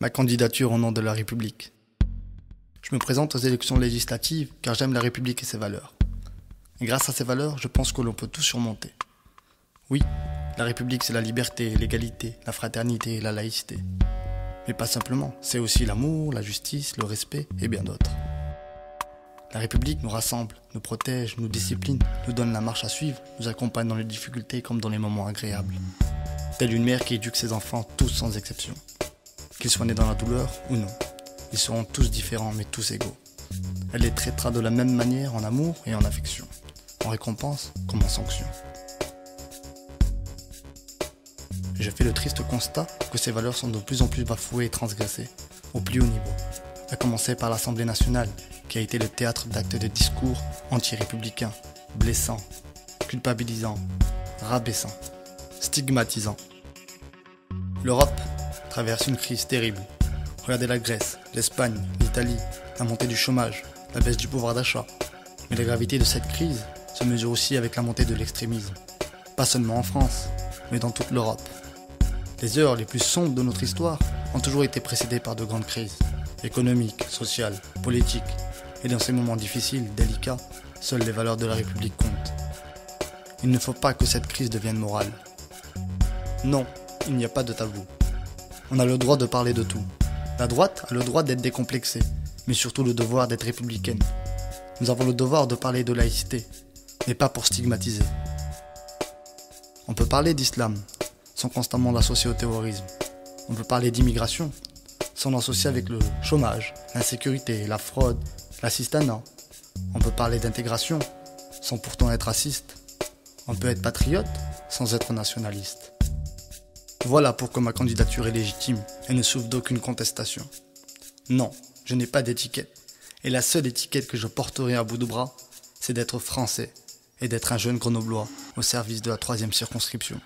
Ma candidature au nom de la République. Je me présente aux élections législatives car j'aime la République et ses valeurs. Et grâce à ces valeurs, je pense que l'on peut tout surmonter. Oui, la République c'est la liberté, l'égalité, la fraternité et la laïcité. Mais pas simplement, c'est aussi l'amour, la justice, le respect et bien d'autres. La République nous rassemble, nous protège, nous discipline, nous donne la marche à suivre, nous accompagne dans les difficultés comme dans les moments agréables. Telle une mère qui éduque ses enfants tous sans exception. Qu'ils soient nés dans la douleur ou non, ils seront tous différents mais tous égaux. Elle les traitera de la même manière en amour et en affection, en récompense comme en sanction. Je fais le triste constat que ces valeurs sont de plus en plus bafouées et transgressées, au plus haut niveau, à commencer par l'Assemblée nationale, qui a été le théâtre d'actes de discours anti-républicains, blessants, culpabilisants, rabaissants, stigmatisants. L'Europe traverse une crise terrible. Regardez la Grèce, l'Espagne, l'Italie, la montée du chômage, la baisse du pouvoir d'achat. Mais la gravité de cette crise se mesure aussi avec la montée de l'extrémisme. Pas seulement en France, mais dans toute l'Europe. Les heures les plus sombres de notre histoire ont toujours été précédées par de grandes crises, économiques, sociales, politiques. Et dans ces moments difficiles, délicats, seules les valeurs de la République comptent. Il ne faut pas que cette crise devienne morale. Non, il n'y a pas de tabou. On a le droit de parler de tout. La droite a le droit d'être décomplexée, mais surtout le devoir d'être républicaine. Nous avons le devoir de parler de laïcité, mais pas pour stigmatiser. On peut parler d'islam, sans constamment l'associer au terrorisme. On peut parler d'immigration, sans l'associer avec le chômage, l'insécurité, la fraude, l'assistanat. On peut parler d'intégration, sans pourtant être raciste. On peut être patriote, sans être nationaliste. Voilà pourquoi ma candidature est légitime et ne souffre d'aucune contestation. Non, je n'ai pas d'étiquette. Et la seule étiquette que je porterai à bout de bras, c'est d'être français et d'être un jeune grenoblois au service de la 3e circonscription.